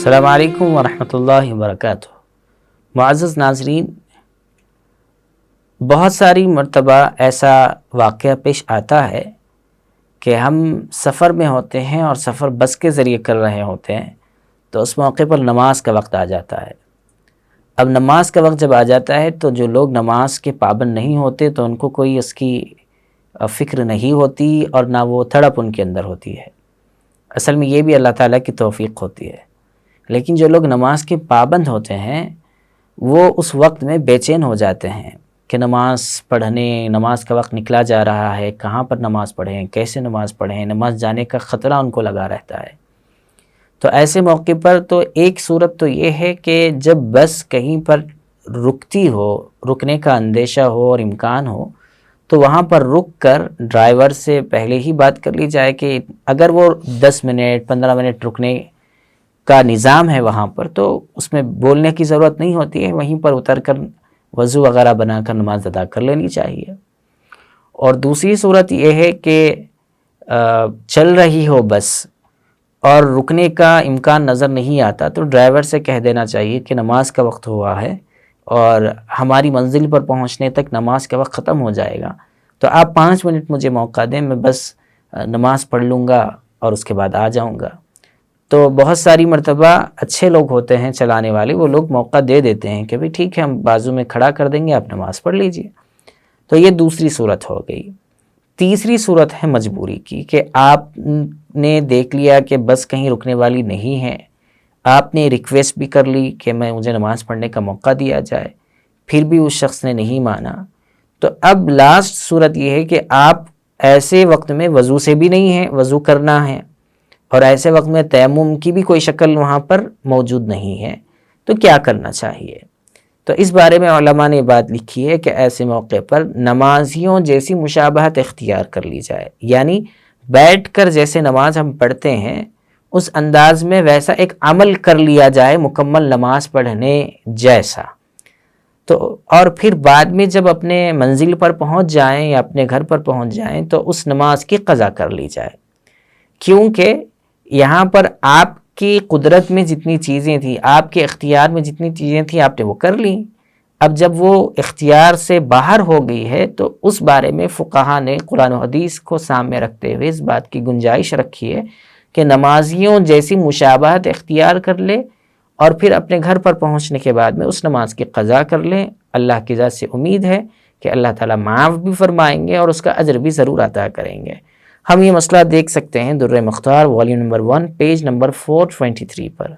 السلام علیکم ورحمۃ اللہ وبرکاتہ۔ معزز ناظرین، بہت ساری مرتبہ ایسا واقعہ پیش آتا ہے کہ ہم سفر میں ہوتے ہیں اور سفر بس کے ذریعے کر رہے ہوتے ہیں، تو اس موقع پر نماز کا وقت آ جاتا ہے۔ اب نماز کا وقت جب آ جاتا ہے تو جو لوگ نماز کے پابند نہیں ہوتے تو ان کو کوئی اس کی فکر نہیں ہوتی اور نہ وہ تڑپ ان کے اندر ہوتی ہے۔ اصل میں یہ بھی اللہ تعالیٰ کی توفیق ہوتی ہے، لیکن جو لوگ نماز کے پابند ہوتے ہیں وہ اس وقت میں بے چین ہو جاتے ہیں کہ نماز کا وقت نکلا جا رہا ہے، کہاں پر نماز پڑھیں، کیسے نماز پڑھیں، نماز جانے کا خطرہ ان کو لگا رہتا ہے۔ تو ایسے موقع پر تو ایک صورت تو یہ ہے کہ جب بس کہیں پر رکتی ہو، رکنے کا اندیشہ ہو اور امکان ہو، تو وہاں پر رک کر ڈرائیور سے پہلے ہی بات کر لی جائے کہ اگر وہ 10 منٹ 15 منٹ رکنے کا نظام ہے وہاں پر تو اس میں بولنے کی ضرورت نہیں ہوتی ہے، وہیں پر اتر کر وضو وغیرہ بنا کر نماز ادا کر لینی چاہیے۔ اور دوسری صورت یہ ہے کہ چل رہی ہو بس اور رکنے کا امکان نظر نہیں آتا تو ڈرائیور سے کہہ دینا چاہیے کہ نماز کا وقت ہوا ہے اور ہماری منزل پر پہنچنے تک نماز کا وقت ختم ہو جائے گا، تو آپ 5 منٹ مجھے موقع دیں، میں بس نماز پڑھ لوں گا اور اس کے بعد آ جاؤں گا۔ تو بہت ساری مرتبہ اچھے لوگ ہوتے ہیں چلانے والے، وہ لوگ موقع دے دیتے ہیں کہ بھئی ٹھیک ہے ہم بازو میں کھڑا کر دیں گے، آپ نماز پڑھ لیجئے۔ تو یہ دوسری صورت ہو گئی۔ تیسری صورت ہے مجبوری کی، کہ آپ نے دیکھ لیا کہ بس کہیں رکنے والی نہیں ہے، آپ نے ریکویسٹ بھی کر لی کہ مجھے نماز پڑھنے کا موقع دیا جائے، پھر بھی اس شخص نے نہیں مانا، تو اب لاسٹ صورت یہ ہے کہ آپ ایسے وقت میں وضو سے بھی نہیں ہے، وضو کرنا ہے، اور ایسے وقت میں تیمم کی بھی کوئی شکل وہاں پر موجود نہیں ہے، تو کیا کرنا چاہیے؟ تو اس بارے میں علماء نے بات لکھی ہے کہ ایسے موقع پر نمازیوں جیسی مشابہت اختیار کر لی جائے، یعنی بیٹھ کر جیسے نماز ہم پڑھتے ہیں اس انداز میں ویسا ایک عمل کر لیا جائے مکمل نماز پڑھنے جیسا، تو اور پھر بعد میں جب اپنے منزل پر پہنچ جائیں یا اپنے گھر پر پہنچ جائیں تو اس نماز کی قضا کر لی جائے، کیونکہ یہاں پر آپ کی قدرت میں جتنی چیزیں تھیں، آپ کے اختیار میں جتنی چیزیں تھیں آپ نے وہ کر لیں۔ اب جب وہ اختیار سے باہر ہو گئی ہے تو اس بارے میں فقہا نے قرآن و حدیث کو سامنے رکھتے ہوئے اس بات کی گنجائش رکھی ہے کہ نمازیوں جیسی مشابہت اختیار کر لے اور پھر اپنے گھر پر پہنچنے کے بعد میں اس نماز کی قضا کر لیں۔ اللہ کی ذات سے امید ہے کہ اللہ تعالیٰ معاف بھی فرمائیں گے اور اس کا اجر بھی ضرور عطا کریں گے۔ ہم یہ مسئلہ دیکھ سکتے ہیں درر مختار والیوم نمبر 1 پیج نمبر 423 پر۔